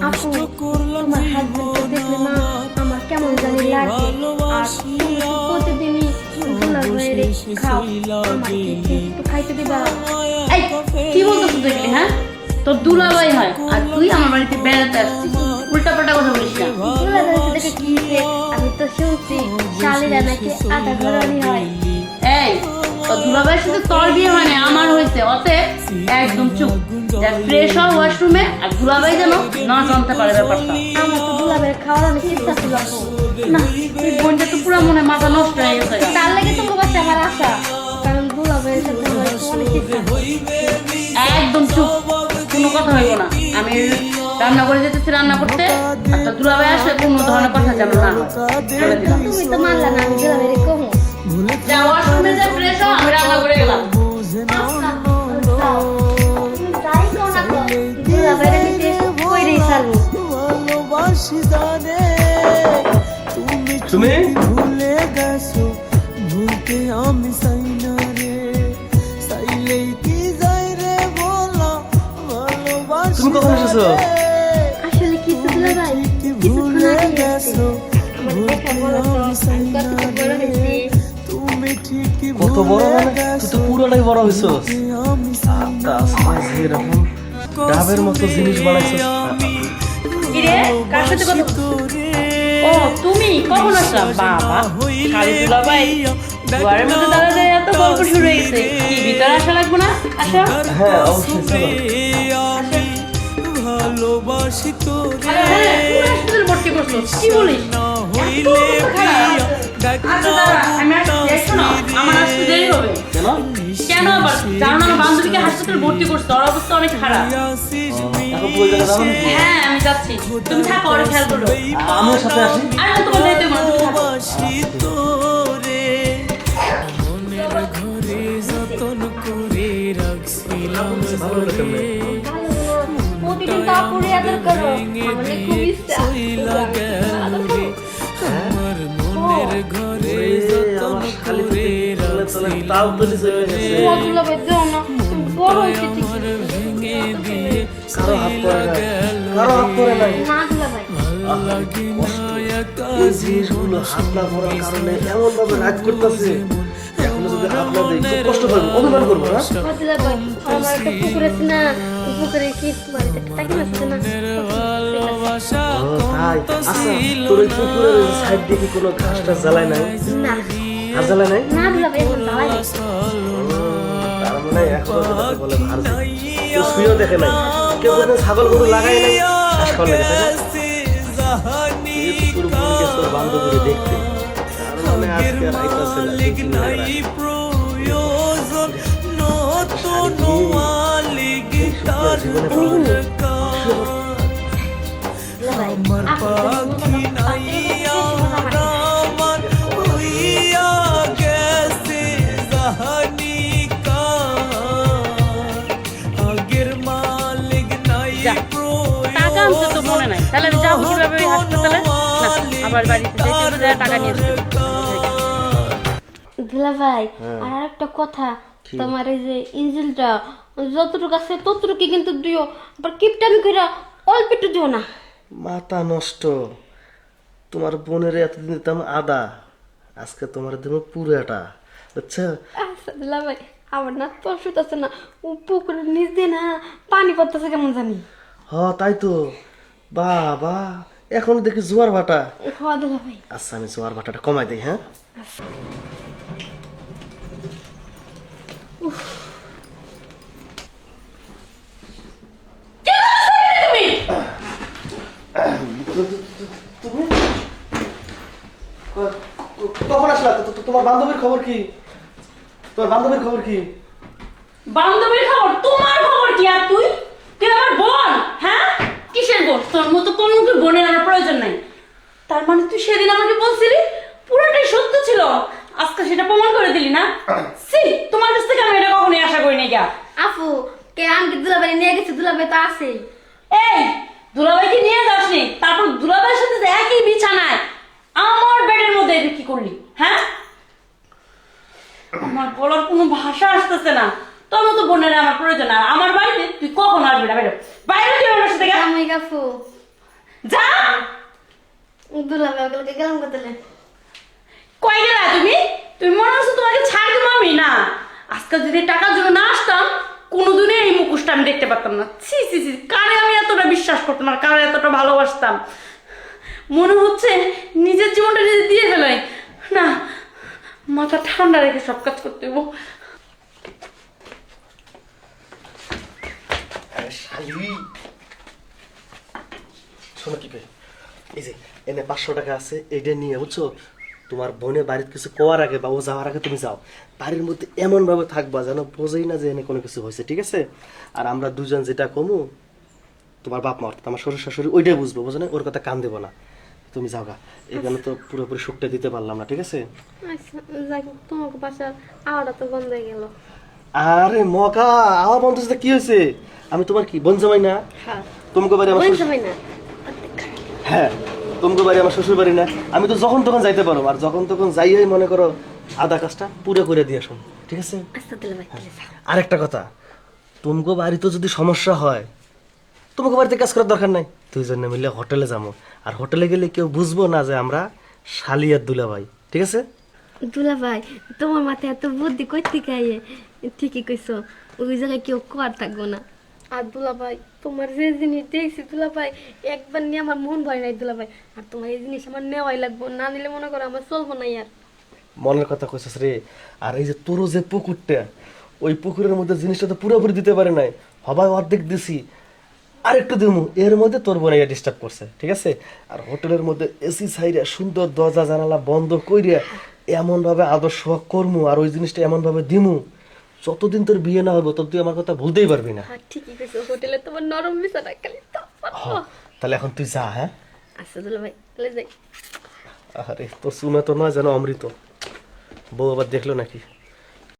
আপু তোমার হাজবেন্ডকে দেখলে না আমার কেমন জানি লাগে। আর তুমি তো প্রতিদিনই দুলাভাইয়ের খাও, আমাকে একটু খাইতে দিবা? এই কি বলতেছিস তুই? হ্যাঁ, তোর দুলাভাই হয় আর তুই আমার বাড়িতে বেড়াতে আসছিস, উল্টাপাল্টা কথা বলিস না। দুলাভাইয়ের সাথে কি হয়েছে? আমি তো শুনছি শালীরা নাকি আধা ঘরনি হয়। এই তোর দুলাভাইয়ের সাথে তোর বিয়ে হয় না, আমার হয়েছে। অতএব একদম চুপ, যা ফ্রেশ হও ওয়াশরুমে, আর দুলাভাই যেন না জানতে পারে ব্যাপারটা। আমার তো দুলাভাইয়ের খাওয়ার অনেক ইচ্ছা ছিল আপু। না, তুই বোনটা তো পুরো মনে মাথা নষ্ট হয়ে গেছে। তার লাগে তো তোমার কাছে আমার আশা, কারণ দুলাভাইয়ের সাথে আমার অনেক ইচ্ছা। একদম চুপ, কোনো কথা হইব না। আমি রান্না করে যেতেছি, রান্না করতে। একটা দুলাভাই আসলে কোনো ধরনের কথা যেন না হয়, বলে দিলাম। তুমি তো মানলা না, আমি দুলাভাইয়ের কমু। যা ওয়াশরুমে যা ফ্রেশ হও, আমি রান্না করে গেলাম। তুমি যাই কও না কও, দুলাভাইয়ের নিতে কইরেই ছাড়বো। তুমি ভুলে গেছো ভুলতে আমি সাইনা রে সাইলেই কি যাই রে বলো ভালোবাসি তুমি কখন এসেছো? আসলে কি দুলাভাই কিছুক্ষণ আগে এসেছে। আমার দেখা বলো তো আমি কতটুকু বড় হয়েছি। তুমি ঠিকই কত বড় মানে তুই তো পুরোটাই বড় হইছস। এরকম ডাবের মতো জিনিস বানাইছস। কি রে, কার সাথে কথা বলছিস? ও তুমি কখন আসলাম? বাবা, খালি দুলাভাই দুয়ারের মধ্যে দাঁড়াতে এত গল্প শুরু হয়ে গেছে। কি ভিতরে আসা লাগবে না? আসো। হ্যাঁ অবশ্যই চলো। ভালোবাসি তোরে আরে হ্যাঁ, পুরো হাসপাতালে ভর্তি করছো। কি বলিস? এত অবস্থা খারাপ। আচ্ছা দাঁড়া, আমি আসছি। দেখছো না, আমার আসতে দেরি হবে। কেন? কেন আবার? জানো না, আমার বান্ধবীকে হাসপাতালে ভর্তি করছে, ওর অবস্থা অনেক খারাপ। এখন পুরো জায়গা যাবো নাকি? হ্যাঁ আমি যাচ্ছি, তুমি থাকো, ওর খেয়াল করো। আমিও সাথে আসি। আর না, তোমার দায়িত্ব মনে, তুমি থাকো। ভালোবাসি তোরে মনের ঘরে যতন করে রাখছিলাম ভালো লাগে কেমনে? প্রতিদিন তো আপুরে আদর করো, আমার খুব ইচ্ছা। আমার মনের ঘরে যতন করে রাখছিলাম তাও তো নিচে হয়ে গেছে। ও দুলাভাই দাও না, তুমি বড় হয়েছে ঠিক। ভেঙে দিয়ে কারো হাত পড়ে নাই, কারো হাত পড়ে নাই। না দুলাভাই, এই জিনিসগুলো হাত না পড়ার কারণে এমন ভাবে রাগ করতেছে। এখনো যদি হাত না দেই খুব কষ্ট পাবো, অভিমান করবো না? ও দুলাভাই, আমার একটা পুকুর আছে না, পুকুরে কি মারিতে তাকে মারছে না। তাই আচ্ছা, তোর এই পুকুরের সাইড দিয়ে কি কোনো ঘাসটা জ্বালায় নাই? না ঘাস জ্বালায় নাই? না দুলাভাই, এখন জ্বালাই নাই। তার মানে এখনো যেটাকে বলে ভারজি, কেউ শুয়েও দেখে নাই, কেউ কোথাও ছাগল গরু লাগাই নাই, ঘাস খাওয়া লাগে, তাই না? তুই তো তোর বোনকে তোর বান্ধবীকে দেখতে, তার মানে আজকে আর আইতাছে না, তুই চিন্তা কর। জীবনে দুলাভাই, আমার পাখি নাই আমার হইয়া গেছে জাহানি আগের মালিক নাই টাকা আনতে তো মনে নাই, তাহলে আমি যাবো কিভাবে ওই হাসপাতালে? না, আবার বাড়িতে যেতে হবে, যায় টাকা নিয়ে আসতে হবে। দুলাভাই, আর একটা কথা, তোমার এই যে ইঞ্জিলটা যতটুকু আছে ততটুকু কিন্তু দিও, আবার কিপটামি করে অল্প একটু দিও না। মাথা নষ্ট। তোমার বোনের এতদিন দিতাম আদা, আজকে তোমার দেবো পুরাটা, বুঝছো? আচ্ছা দুলাভাই, আমার না তো ওষুধ আছে না, ও পুকুরের নিচ দিয়ে না পানি পড়তেছে কেমন জানি। তাই তো। বাবা, এখন দেখি জোয়ার ভাটা। হ্যাঁ দুলাভাই। আচ্ছা আমি জোয়ার ভাটাটা কমাই দিই, হ্যাঁ? কখন আসলা? তোমার বান্ধবীর খবর কি? তোমার বান্ধবীর খবর কি? বান্ধবীর খবর? তোমার খবর কি? আর তুই তুই আমার বোন? হ্যাঁ, কিসের বোন? তোর মতো কোনো কি বোনের আমার প্রয়োজন নাই। তার মানে তুই সেদিন আমাকে বলছিলি পুরোটাই সত্য ছিল, আজকে সেটা প্রমাণ করে দিলি না? সি, তোমার কাছ থেকে আমি এটা কখনোই আশা করি নাই। গা আপু, কে আমাকে দুলাভাই নিয়ে গেছে? দুলাভাই তো আছে। এই দুলাভাইকে নিয়ে যাসনি, তারপর দুলাভাইয়ের সাথে যে একই বিছানায় আমার বেডের মধ্যে এটা কি করলি? হ্যাঁ, আমার বলার কোনো ভাষা আসতেছে না। তোর মতো বোনের আমার প্রয়োজন। আর আমার বাড়িতে তুই কখন আসবি না? বাইরে বাইরে কি আমার সাথে? আমি আপু যা। দুলাভাই ওগুলোকে গেলাম কোথালে? কই গেলা তুমি? তুমি মনে হচ্ছে তোমাকে ছাড় দেবো আমি? না, আজকাল যদি টাকার জন্য না আসতাম কোনোদিনই এই মুখোশটা আমি দেখতে পারতাম না। ছি ছি ছি, কারে আমি এতটা বিশ্বাস করতাম আর কারে এতটা ভালোবাসতাম। মনে হচ্ছে নিজের জীবনটা নিজে দিয়ে ফেলাই। না, মাথা ঠান্ডা রেখে সব কাজ করতে হবো। আরে শালি, শোনো কি কই, এই যে এনে 500 টাকা আছে, এইটা নিয়ে বুঝছো তোমার বোনের বাড়িতে কিছু কোয়ার আগে বা ও যাওয়ার আগে তুমি যাও, বাড়ির মধ্যে এমন ভাবে থাকবা যেন বোঝেই না যে এনে কোনো কিছু হয়েছে, ঠিক আছে? আর আমরা দুজন যেটা কমু, তোমার বাপ মা অর্থাৎ আমার শ্বশুর শাশুড়ি ওইটাই বুঝবো, বুঝো না? ওর কথা কান দেবো না। তুমি যাও গা, এখানে তো পুরোপুরি সুখটা দিতে পারলাম না, ঠিক আছে? আচ্ছা যাই, তোমাকে বাসার আওয়াটা তো বন্ধ হয়ে গেল। আরে মগা, আমার বন্ধু সাথে কি হয়েছে? আমি তোমার কি বোন জামাই না? হ্যাঁ তোমাকে বাড়ি আমার বোন শ্বশুর- জামাই না, হ্যাঁ, তোমাকে বাড়ি আমার শ্বশুর বাড়ি না? আমি তো যখন তখন যাইতে পারো, আর যখন তখন যাইয়াই মনে করো আধা কাজটা পুরো করে দিয়ে আসুন, ঠিক আছে? আচ্ছা দুলাভাই তাহলে যাও। আরেকটা কথা, তোমাকে বাড়িতে যদি সমস্যা হয় তোমাকে বাড়িতে কাজ করার দরকার নাই, দুইজনে মিলে হোটেলে যাবো, আর হোটেলে গেলে কেউ বুঝবো না যে আমরা শালি আর দুলাভাই, ঠিক আছে? দুলাভাই তোমার মাথায় এত বুদ্ধি কই থেকে আইয়ে? ঠিকই কইছো, ওই জায়গায় কেউ কোয়ার থাকবো না। আর দুলাভাই তোমার যে জিনিস দেখছি দুলাভাই, একবার নিয়ে আমার মন ভয় নাই দুলাভাই। আর তোমার এই জিনিস আমার নেওয়াই লাগবো, না নিলে মনে করো আমার চলবো না আর। মনের কথা কইছিস রে। আর এই যে তোর যে পুকুরটা, ওই পুকুরের মধ্যে জিনিসটা তো পুরোপুরি দিতে পারে নাই, হবাই অর্ধেক দিছি, আরেকটু দিমু, এর মধ্যে তোর বোন ডিস্টার্ব করছে, ঠিক আছে? আর হোটেলের মধ্যে এসি সাইডে সুন্দর দরজা জানালা বন্ধ কইরা এমন ভাবে আদর্শ করমু, আর ওই জিনিসটা এমন ভাবে দিমু, যতদিন তোর বিয়ে না হবে তত তুই আমার কথা ভুলতেই পারবি না। হ্যাঁ ঠিকই কইছো, হোটেলে তোমার নরম বিছানা খালি হ্যাঁ, তাহলে এখন তুই যা। হ্যাঁ, আচ্ছা দুলাভাই তাহলে যাই। আরে তোর সুনা তো নয় যেন অমৃত, বউ আবার দেখলো নাকি?